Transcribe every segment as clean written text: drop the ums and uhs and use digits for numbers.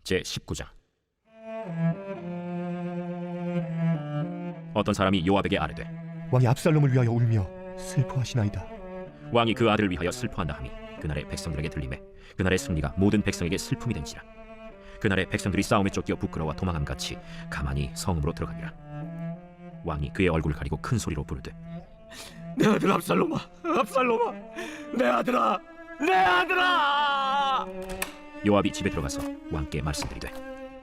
제19장. 어떤 사람이 요압에게 아뢰되 왕이 압살롬을 위하여 울며 슬퍼하시나이다. 왕이 그 아들을 위하여 슬퍼한다 하니 그날의 백성들에게 들리매 그날의 승리가 모든 백성에게 슬픔이 된지라. 그날의 백성들이 싸움에 쫓겨 부끄러워 도망함같이 가만히 성읍으로 들어가니라. 왕이 그의 얼굴을 가리고 큰 소리로 부르되 내 아들 압살롬아, 압살롬아, 내 아들아, 내 아들아! 요압이 집에 들어가서 왕께 말씀드리되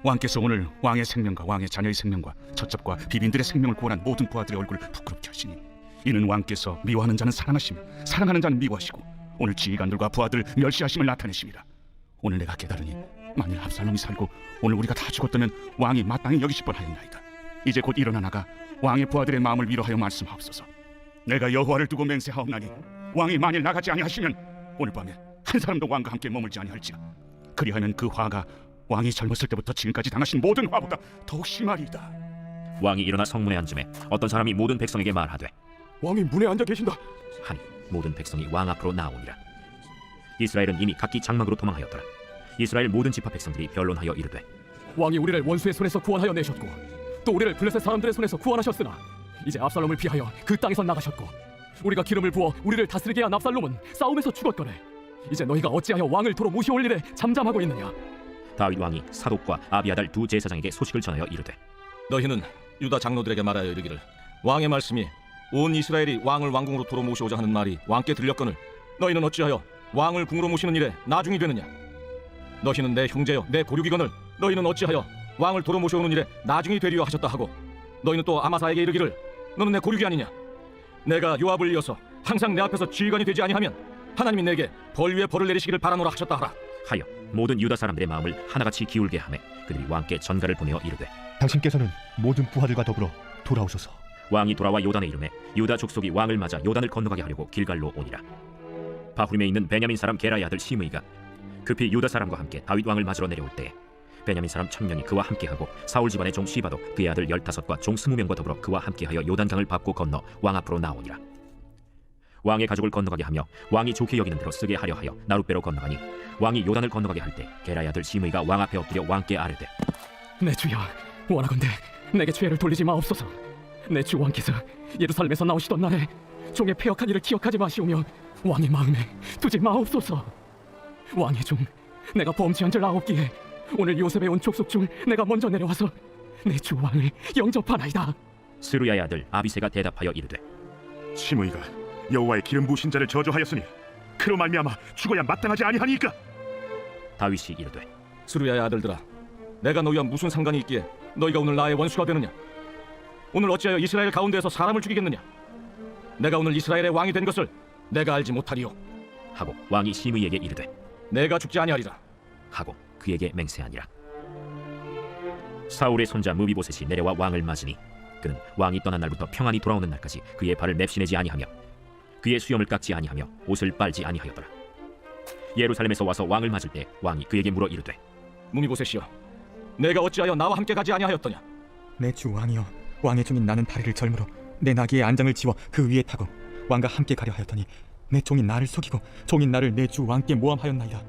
왕께서 오늘 왕의 생명과 왕의 자녀의 생명과 첩첩과 비빈들의 생명을 구원한 모든 부하들의 얼굴을 부끄럽게 하시니 이는 왕께서 미워하는 자는 사랑하시며 사랑하는 자는 미워하시고 오늘 지휘관들과 부하들 멸시하심을 나타내십니다. 오늘 내가 깨달으니 만일 압살롬이 살고 오늘 우리가 다 죽었다면 왕이 마땅히 여기실 뻔하였나이다. 이제 곧 일어나 나가 왕의 부하들의 마음을 위로하여 말씀하옵소서. 내가 여호와를 두고 맹세하옵나니 왕이 만일 나가지 아니하시면 오늘 밤에 한 사람도 왕과 함께 머물지 아니할지라. 그리하면 그 화가 왕이 젊었을 때부터 지금까지 당하신 모든 화보다 더욱 심하리이다. 왕이 일어나 성문에 앉음에 어떤 사람이 모든 백성에게 말하되 왕이 문에 앉아 계신다. 하니 모든 백성이 왕 앞으로 나오니라. 이스라엘은 이미 각기 장막으로 도망하였더라. 이스라엘 모든 지파 백성들이 변론하여 이르되 왕이 우리를 원수의 손에서 구원하여 내셨고 또 우리를 블레셋 사람들의 손에서 구원하셨으나 이제 압살롬을 피하여 그 땅에서 나가셨고 우리가 기름을 부어 우리를 다스리게 한 압살롬은 싸움에서 죽었거래. 이제 너희가 어찌하여 왕을 도로 무시올 일에 잠잠하고 있느냐. 다윗 왕이 사독과 아비아달 두 제사장에게 소식을 전하여 이르되 너희는 유다 장로들에게 말하여 이르기를 왕의 말씀이 온 이스라엘이 왕을 왕궁으로 도로 모시오자 하는 말이 왕께 들렸거늘 너희는 어찌하여 왕을 궁으로 모시는 일에 나중이 되느냐. 너희는 내 형제여 내 고륙이거늘 너희는 어찌하여 왕을 도로 모셔오는 일에 나중이 되리려 하셨다 하고 너희는 또 아마사에게 이르기를 너는 내 고륙이 아니냐. 내가 요압을 이어서 항상 내 앞에서 지휘관이 되지 아니하면 하나님이 내게 벌 위에 벌을 내리시기를 바라노라 하셨다 하라 하여 모든 유다 사람들의 마음을 하나같이 기울게 하매 그들이 왕께 전가를 보내어 이르되 당신께서는 모든 부하들과 더불어 돌아오소서. 왕이 돌아와 요단에 이르매 유다 족속이 왕을 맞아 요단을 건너가게 하려고 길갈로 오니라. 바후림에 있는 베냐민 사람 게라의 아들 시므이가 급히 유다 사람과 함께 다윗 왕을 맞으러 내려올 때에 베냐민 사람 1000명이 그와 함께하고 사울 집안의 종 시바도 그의 아들 15과 종 20명과 더불어 그와 함께하여 요단강을 밟고 건너 왕 앞으로 나오니라. 왕의 가족을 건너가게 하며 왕이 좋게 여기는 대로 쓰게 하려 하여 나룻배로 건너가니 왕이 요단을 건너가게 할 때 게라의 아들 시므이가 왕 앞에 엎드려 왕께 아뢰되 내 주여 원하건대 내게 죄를 돌리지 마옵소서. 내 주 왕께서 예루살렘에서 나오시던 날에 종의 패역한 일을 기억하지 마시오며 왕의 마음에 두지 마옵소서. 왕의 종 내가 범죄한 줄 아옵기에 오늘 요셉에 온 족속 중 내가 먼저 내려와서 내 주 왕을 영접하나이다. 스루야의 아들 아비새가 대답하여 이르되 시므이가 여호와의 기름 부으신 자를 저주하였으니 그로 말미암아 죽어야 마땅하지 아니하니까. 다윗이 이르되 스루야의 아들들아 내가 너희와 무슨 상관이 있기에 너희가 오늘 나의 원수가 되느냐. 오늘 어찌하여 이스라엘 가운데에서 사람을 죽이겠느냐. 내가 오늘 이스라엘의 왕이 된 것을 내가 알지 못하리요 하고 왕이 시므이에게 이르되 내가 죽지 아니하리라 하고 그에게 맹세하니라. 사울의 손자 무비보셋이 내려와 왕을 맞으니 그는 왕이 떠난 날부터 평안히 돌아오는 날까지 그의 발을 맵시내지 아니하며 그의 수염을 깎지 아니하며 옷을 빨지 아니하였더라. 예루살렘에서 와서 왕을 맞을 때 왕이 그에게 물어 이르되 무미보셋이여 내가 어찌하여 나와 함께 가지 아니하였더냐. 내 주 왕이여 왕의 종인 나는 다리를 절므로 내 나귀의 안장을 지워 그 위에 타고 왕과 함께 가려 하였더니 내 종인 나를 속이고 종인 나를 내 주 왕께 모함하였나이다.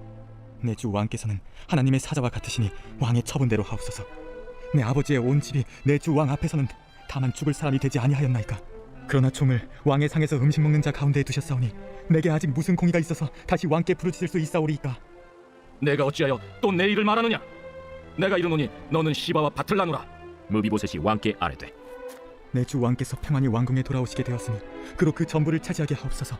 내 주 왕께서는 하나님의 사자와 같으시니 왕의 처분대로 하옵소서. 내 아버지의 온 집이 내 주 왕 앞에서는 다만 죽을 사람이 되지 아니하였나이까. 그러나 종을 왕의 상에서 음식 먹는 자 가운데에 두셨사오니 내게 아직 무슨 공의가 있어서 다시 왕께 부르짖을 수 있사오리이까. 내가 어찌하여 또 내 일을 말하느냐. 내가 이르노니 너는 시바와 밭을 나누라. 무비보셋이 왕께 아뢰되 내 주 왕께서 평안히 왕궁에 돌아오시게 되었으니 그로 그 전부를 차지하게 하옵소서.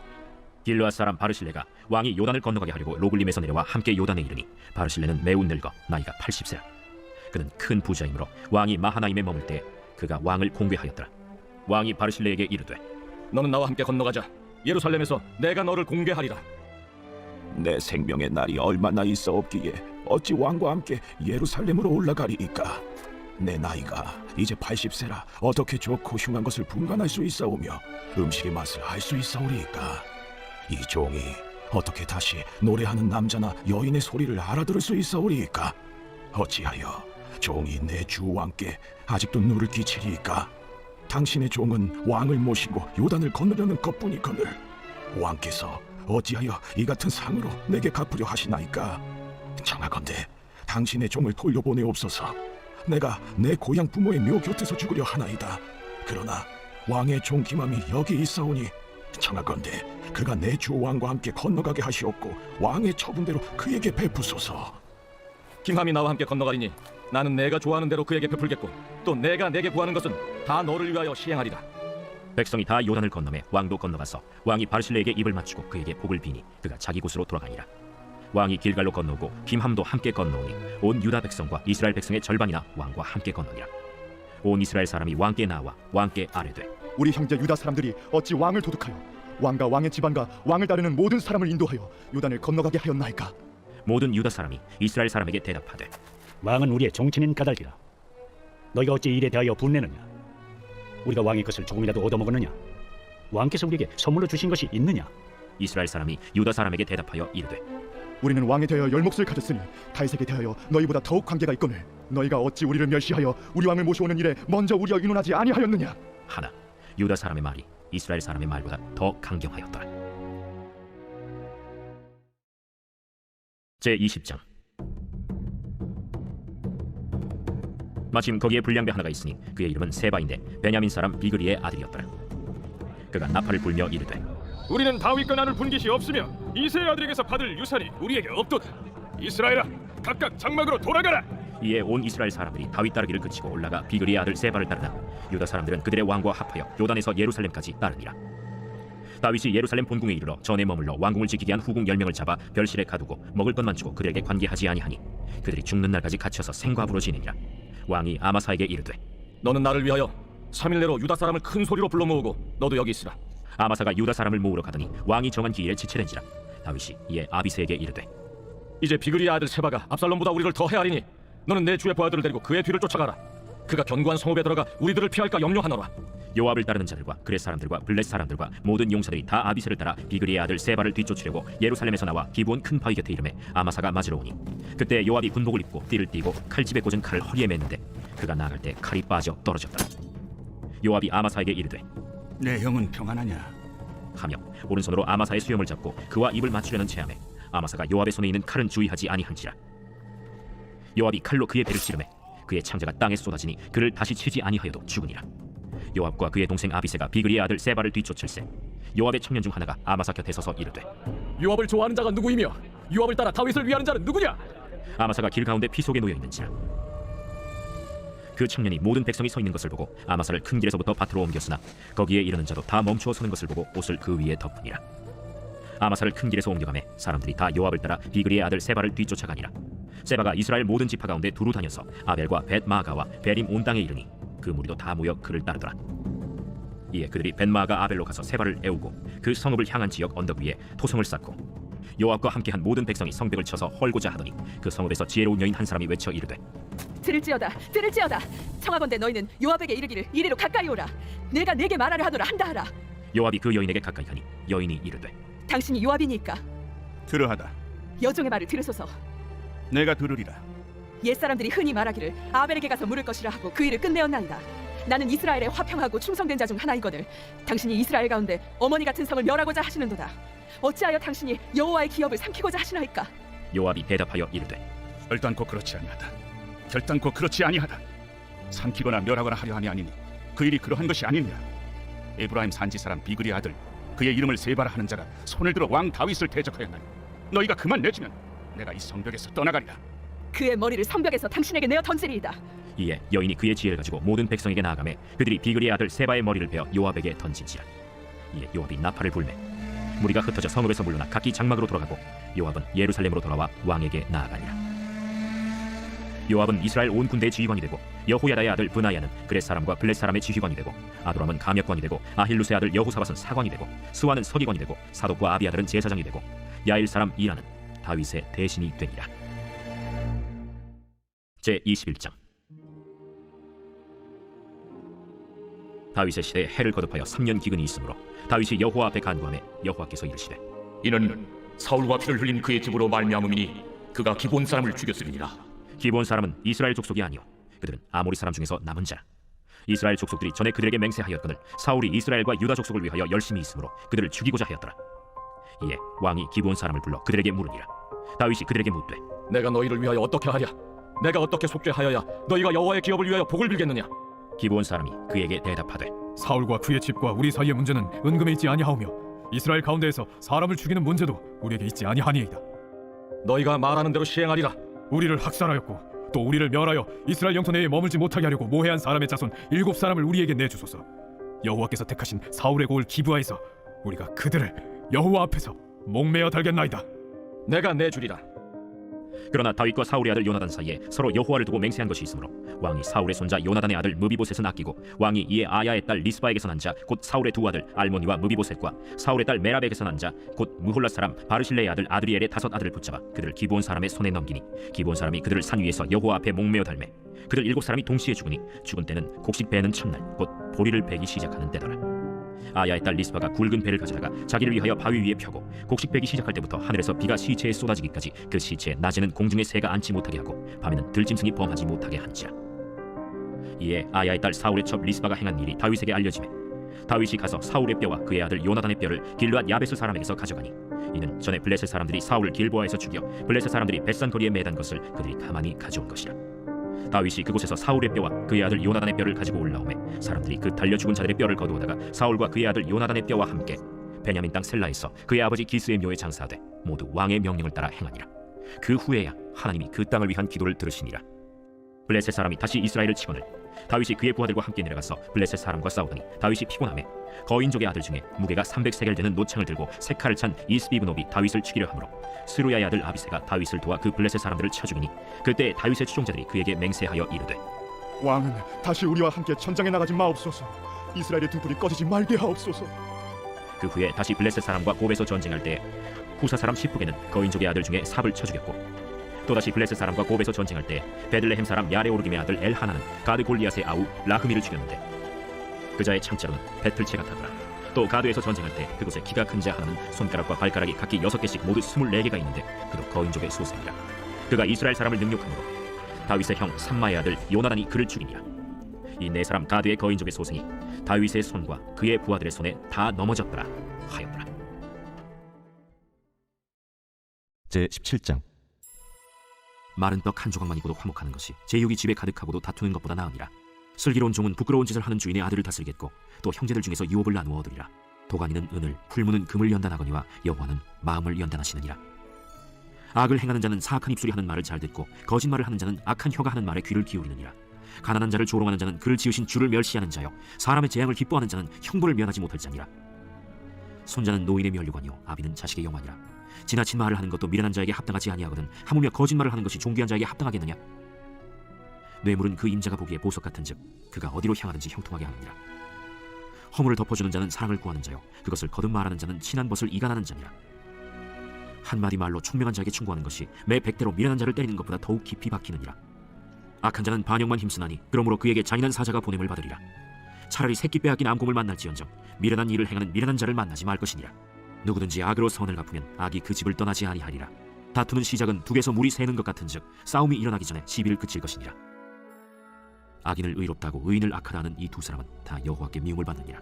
길르앗 사람 바르실레가 왕이 요단을 건너가게 하려고 로글림에서 내려와 함께 요단에 이르니 바르실레는 매우 늙어 나이가 80세라. 그는 큰 부자이므로 왕이 마하나임에 머물 때 그가 왕을 공개하였더라. 왕이 바르실레에게 이르되 너는 나와 함께 건너가자. 예루살렘에서 내가 너를 공개하리라. 내 생명의 날이 얼마나 있어없기에 어찌 왕과 함께 예루살렘으로 올라가리이까. 내 나이가 이제 80세라 어떻게 좋고 흉한 것을 분간할 수 있사오며 음식의 맛을 알 수 있사오리이까. 이 종이 어떻게 다시 노래하는 남자나 여인의 소리를 알아들을 수 있사오리이까. 어찌하여 종이 내 주 왕께 아직도 누를 끼치리이까. 당신의 종은 왕을 모시고 요단을 건너려는 것뿐이거늘 왕께서 어찌하여 이 같은 상으로 내게 갚으려 하시나이까. 청하건대 당신의 종을 돌려보내옵소서. 내가 내 고향 부모의 묘 곁에서 죽으려 하나이다. 그러나 왕의 종 김함이 여기 있사오니 청하건대 그가 내 주 왕과 함께 건너가게 하시옵고 왕의 처분대로 그에게 베푸소서. 김함이 나와 함께 건너가리니 나는 내가 좋아하는 대로 그에게 베풀겠고 또 내가 내게 구하는 것은 다 너를 위하여 시행하리라. 백성이 다 요단을 건너매 왕도 건너가서 왕이 바르실레에게 입을 맞추고 그에게 복을 비니 그가 자기 곳으로 돌아가니라. 왕이 길갈로 건너오고 김함도 함께 건너오니 온 유다 백성과 이스라엘 백성의 절반이나 왕과 함께 건너니라. 온 이스라엘 사람이 왕께 나와 왕께 아뢰되 우리 형제 유다 사람들이 어찌 왕을 도둑하여 왕과 왕의 집안과 왕을 따르는 모든 사람을 인도하여 요단을 건너가게 하였나이까? 모든 유다 사람이 이스라엘 사람에게 대답하되 왕은 우리의 종친인 까닭이라. 너희가 어찌 일에 대하여 분내느냐? 우리가 왕의 것을 조금이라도 얻어먹었느냐? 왕께서 우리에게 선물로 주신 것이 있느냐? 이스라엘 사람이 유다 사람에게 대답하여 이르되 우리는 왕에 대하여 열목을 가졌으니 다윗에게 대하여 너희보다 더욱 관계가 있거늘 너희가 어찌 우리를 멸시하여 우리 왕을 모셔오는 일에 먼저 우리와 의논하지 아니하였느냐? 하나 유다 사람의 말이 이스라엘 사람의 말보다 더 강경하였더라. 제20장. 마침 거기에 불량배 하나가 있으니 그의 이름은 세바인데 베냐민 사람 비그리의 아들이었더라. 그가 나팔을 불며 이르되 우리는 다윗과 나눌 분깃이 없으며 이새의 아들에게서 받을 유산이 우리에게 없도다. 이스라엘아, 각각 장막으로 돌아가라. 이에 온 이스라엘 사람들이 다윗 따르기를 그치고 올라가 비그리의 아들 세바를 따르나 유다 사람들은 그들의 왕과 합하여 요단에서 예루살렘까지 따르니라. 다윗이 예루살렘 본궁에 이르러 전에 머물러 왕궁을 지키게 한 후궁 10명을 잡아 별실에 가두고 먹을 것만 주고 그들에게 관계하지 아니하니 그들이 죽는 날까지 갇혀서 생과부로 지내니라. 왕이 아마사에게 이르되 너는 나를 위하여 3일 내로 유다 사람을 큰 소리로 불러 모으고 너도 여기 있으라. 아마사가 유다 사람을 모으러 가더니 왕이 정한 기일에 지체된지라. 다윗이 이에 아비새에게 이르되 이제 비그리의 아들 세바가 압살롬보다 우리를 더 헤아리니 너는 내 주의 부하들을 데리고 그의 뒤를 쫓아가라. 그가 견고한 성읍에 들어가 우리들을 피할까 염려하노라. 요압을 따르는 자들과 그렛 사람들과 블렛 사람들과 모든 용사들이 다 아비새를 따라 비그리의 아들 세바를 뒤쫓으려고 예루살렘에서 나와 기브온 큰 바위 곁에 이르매 아마사가 맞으러 오니 그때 요압이 군복을 입고 띠를 띠고 칼집에 꽂은 칼을 허리에 맸는데 그가 나아갈 때 칼이 빠져 떨어졌더라. 요압이 아마사에게 이르되 내 형은 평안하냐? 하며 오른손으로 아마사의 수염을 잡고 그와 입을 맞추려는 체함에 아마사가 요압의 손에 있는 칼은 주의하지 아니한지라. 요압이 칼로 그의 배를 찌르매 그의 창자가 땅에 쏟아지니 그를 다시 치지 아니하여도 죽으니라. 요압과 그의 동생 아비새가 비그리의 아들 세바를 뒤쫓을세 요압의 청년 중 하나가 아마사 곁에 서서 이르되 요압을 좋아하는 자가 누구이며 요압을 따라 다윗을 위하는 자는 누구냐? 아마사가 길 가운데 피 속에 놓여 있는지라. 그 청년이 모든 백성이 서 있는 것을 보고 아마사를 큰 길에서부터 밭으로 옮겼으나 거기에 이르는 자도 다 멈추어 서는 것을 보고 옷을 그 위에 덮으니라. 아마사를 큰 길에서 옮겨가매 사람들이 다 요압을 따라 비그리의 아들 세바를 뒤쫓아가니라. 세바가 이스라엘 모든 지파 가운데 두루 다녀서 아벨과 벳마아가와 베림 온 땅에 이르니 그 무리도 다 모여 그를 따르더라. 이에 그들이 벳마아가 아벨로 가서 세바를 애우고 그 성읍을 향한 지역 언덕 위에 토성을 쌓고 요압과 함께한 모든 백성이 성벽을 쳐서 헐고자 하더니 그 성읍에서 지혜로운 여인 한 사람이 외쳐 이르되 들을지어다 들을지어다 청하건대 너희는 요압에게 이르기를 이리로 가까이 오라. 내가 네게 말하려 하노라 한다 하라. 요압이 그 여인에게 가까이 가니 여인이 이르되 당신이 요압이니까 그러하다. 여종의 말을 들으소서. 내가 들으리라. 옛사람들이 흔히 말하기를 아벨에게 가서 물을 것이라 하고 그 일을 끝내었나이다. 나는 이스라엘에 화평하고 충성된 자 중 하나이거늘 당신이 이스라엘 가운데 어머니 같은 성을 멸하고자 하시는도다. 어찌하여 당신이 여호와의 기업을 삼키고자 하시나이까? 요압이 대답하여 이르되 결단코 그렇지 아니하다. 결단코 그렇지 아니하다. 삼키거나 멸하거나 하려 함이 아니니 그 일이 그러한 것이 아니니라. 에브라임 산지 사람 비그리 아들 그의 이름을 세바라 하는 자가 손을 들어 왕 다윗을 대적하였나니 너희가 그만 내주면 내가 이 성벽에서 떠나가리라. 그의 머리를 성벽에서 당신에게 내어 던지리이다. 이에 여인이 그의 지혜를 가지고 모든 백성에게 나아가매 그들이 비그리의 아들 세바의 머리를 베어 요압에게 던진지라. 이에 요압이 나팔을 불매 무리가 흩어져 성읍에서 물러나 각기 장막으로 돌아가고 요압은 예루살렘으로 돌아와 왕에게 나아가니라. 요압은 이스라엘 온 군대의 지휘관이 되고 여호야다의 아들 브나야는 그렛 사람과 블렛 사람의 지휘관이 되고 아도람은 감역관이 되고 아힐루스의 아들 여호사밧은 사관이 되고 스와는 서기관이 되고 사독과 아비아들은 제사장이 되고 야일 사람 이라는 다윗의 대신이 되니라. 제21장. 다윗의 시대에 해를 거듭하여 3년 기근이 있으므로 다윗이 여호와 앞에 간구하매 여호와께서 이르시되 이는 사울과 피를 흘린 그의 집으로 말미암음이니 그가 기본 사람을 죽였으리니라. 기브온 사람은 이스라엘 족속이 아니요 그들은 아모리 사람 중에서 남은 자라. 이스라엘 족속들이 전에 그들에게 맹세하였거늘 사울이 이스라엘과 유다 족속을 위하여 열심히 있으므로 그들을 죽이고자 하였더라. 이에 왕이 기브온 사람을 불러 그들에게 물으니라. 다윗이 그들에게 묻되 내가 너희를 위하여 어떻게 하랴? 내가 어떻게 속죄하여야 너희가 여호와의 기업을 위하여 복을 빌겠느냐? 기브온 사람이 그에게 대답하되 사울과 그의 집과 우리 사이의 문제는 은금에 있지 아니하오며 이스라엘 가운데에서 사람을 죽이는 문제도 우리에게 있지 아니하니이다. 너희가 말하는 대로 시행하리라. 우리를 학살하였고 또 우리를 멸하여 이스라엘 영토 내에 머물지 못하게 하려고 모해한 사람의 자손 7사람을 우리에게 내주소서. 여호와께서 택하신 사울의 고을 기브아에서 우리가 그들을 여호와 앞에서 목매어 달겠나이다. 내가 내주리라. 그러나 다윗과 사울의 아들 요나단 사이에 서로 여호와를 두고 맹세한 것이 있으므로 왕이 사울의 손자 요나단의 아들 무비보셋은 아끼고 왕이 이에 아야의 딸 리스바에게서 난 자 곧 사울의 두 아들 알모니와 무비보셋과 사울의 딸 메랍에게서 난 자 곧 무홀라 사람 바르실레의 아들 아드리엘의 5 아들을 붙잡아 그들을 기브온 사람의 손에 넘기니 기브온 사람이 그들을 산 위에서 여호와 앞에 목매어 달매 그들 7사람이 동시에 죽으니 죽은 때는 곡식 베는 첫날 곧 보리를 베기 시작하는 때더라. 아야의 딸 리스바가 굵은 배를 가져다가 자기를 위하여 바위 위에 펴고 곡식 베기 시작할 때부터 하늘에서 비가 시체에 쏟아지기까지 그 시체에 낮에는 공중에 새가 앉지 못하게 하고 밤에는 들짐승이 범하지 못하게 한지라. 이에 아야의 딸 사울의 첩 리스바가 행한 일이 다윗에게 알려지매 다윗이 가서 사울의 뼈와 그의 아들 요나단의 뼈를 길르앗 야베스 사람에게서 가져가니 이는 전에 블레셋 사람들이 사울을 길보아에서 죽여 블레셋 사람들이 벳산 거리에 매단 것을 그들이 가만히 가져온 것이라. 다윗이 그곳에서 사울의 뼈와 그의 아들 요나단의 뼈를 가지고 올라오매 사람들이 그 달려 죽은 자들의 뼈를 거두어다가 사울과 그의 아들 요나단의 뼈와 함께 베냐민 땅 셀라에서 그의 아버지 기스의 묘에 장사하되 모두 왕의 명령을 따라 행하니라. 그 후에야 하나님이 그 땅을 위한 기도를 들으시니라. 블레셋 사람이 다시 이스라엘을 치거늘 다윗이 그의 부하들과 함께 내려가서 블레셋 사람과 싸우더니 다윗이 피곤하매 거인족의 아들 중에 무게가 300세겔 되는 노창을 들고 세 칼을 찬 이스비브노비 다윗을 죽이려 하므로 스루야의 아들 아비새가 다윗을 도와 그 블레셋 사람들을 쳐 죽이니 그때 다윗의 추종자들이 그에게 맹세하여 이르되 왕은 다시 우리와 함께 전장에 나가지 마옵소서. 이스라엘의 등불이 꺼지지 말게 하옵소서. 그 후에 다시 블레셋 사람과 곱에서 전쟁할 때 후사 사람 시프게는 거인족의 아들 중에 삽을 쳐 죽였고 또다시 블레셋 사람과 곱에서 전쟁할 때 베들레헴 사람 야레오르김의 아들 엘하나는 가드 골리앗의 아우 라흐미를 죽였는데 그자의 창자로는 배틀채가 타더라. 또 가드에서 전쟁할 때 그곳에 키가 큰 자 하나는 손가락과 발가락이 각기 6개씩 모두 24개가 있는데 그도 거인족의 소생이라. 그가 이스라엘 사람을 능욕함으로 다윗의 형 삼마의 아들 요나단이 그를 죽이니라. 이 4사람 가드의 거인족의 소생이 다윗의 손과 그의 부하들의 손에 다 넘어졌더라 하였더라. 제17장 마른 떡 한 조각만 있고도 화목하는 것이 제육이 집에 가득하고도 다투는 것보다 나으니라. 슬기로운 종은 부끄러운 짓을 하는 주인의 아들을 다스리겠고 또 형제들 중에서 유업을 나누어 얻으리라. 도가니는 은을 풀무는 금을 연단하거니와 여호와는 마음을 연단하시느니라. 악을 행하는 자는 사악한 입술이 하는 말을 잘 듣고 거짓말을 하는 자는 악한 혀가 하는 말에 귀를 기울이느니라. 가난한 자를 조롱하는 자는 그를 지으신 주를 멸시하는 자요 사람의 재앙을 기뻐하는 자는 형벌을 면하지 못할 자니라. 손자는 노인의 면류관이요 아비는 자식의 영화니라. 지나친 말을 하는 것도 미련한 자에게 합당하지 아니하거든 하물며 거짓말을 하는 것이 존귀한 자에게 합당하겠느냐. 뇌물은 그 임자가 보기에 보석 같은즉 그가 어디로 향하든지 형통하게 하느니라. 허물을 덮어주는 자는 사랑을 구하는 자요 그것을 거듭 말하는 자는 친한 벗을 이간하는 자니라. 한마디 말로 총명한 자에게 충고하는 것이 매 100대로 미련한 자를 때리는 것보다 더욱 깊이 박히느니라. 악한 자는 반역만 힘쓰나니 그러므로 그에게 잔인한 사자가 보냄을 받으리라. 차라리 새끼 빼앗긴 암곰을 만날지언정 미련한 일을 행하는 미련한 자를 만나지 말 것이니라. 누구든지 악으로 선을 갚으면 악이 그 집을 떠나지 아니하리라. 다투는 시작은 둑에서 물이 새는 것 같은즉 싸움이 일어나기 전에 시비를 그칠 것이니라. 악인을 의롭다고 의인을 악하다 하는 이 2사람은 다 여호와께 미움을 받느니라.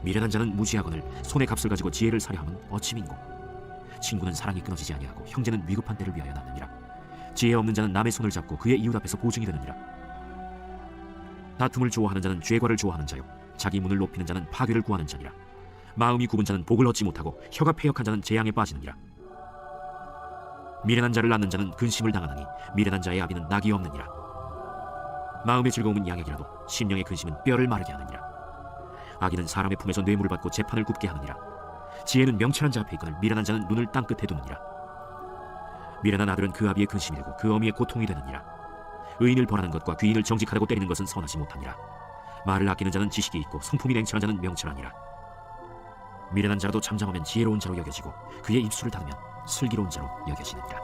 미련한 자는 무지하거늘 손의 값을 가지고 지혜를 사려함은 어찌 민고. 친구는 사랑이 끊어지지 아니하고 형제는 위급한 때를 위하여 낳느니라. 지혜 없는 자는 남의 손을 잡고 그의 이웃 앞에서 보증이 되느니라. 다툼을 좋아하는 자는 죄과를 좋아하는 자요 자기 문을 높이는 자는 파괴를 구하는 자니라. 마음이 굽은 자는 복을 얻지 못하고 혀가 패역한 자는 재앙에 빠지느니라. 미련한 자를 낳는 자는 근심을 당하나니 미련한 자의 아비는 낙이 없느니라. 마음의 즐거움은 양액이라도 심령의 근심은 뼈를 마르게 하느니라. 악인은 사람의 품에서 뇌물을 받고 재판을 굽게 하느니라. 지혜는 명철한 자 앞에 있거늘 미련한 자는 눈을 땅끝에 두느니라. 미련한 아들은 그 아비의 근심이 되고 그 어미의 고통이 되느니라. 의인을 벌하는 것과 귀인을 정직하다고 때리는 것은 선하지 못하니라. 말을 아끼는 자는 지식이 있고 성품이 냉철한 자는 명철하니라. 미련한 자라도 잠잠하면 지혜로운 자로 여겨지고 그의 입술을 닫으면 슬기로운 자로 여겨지느니라.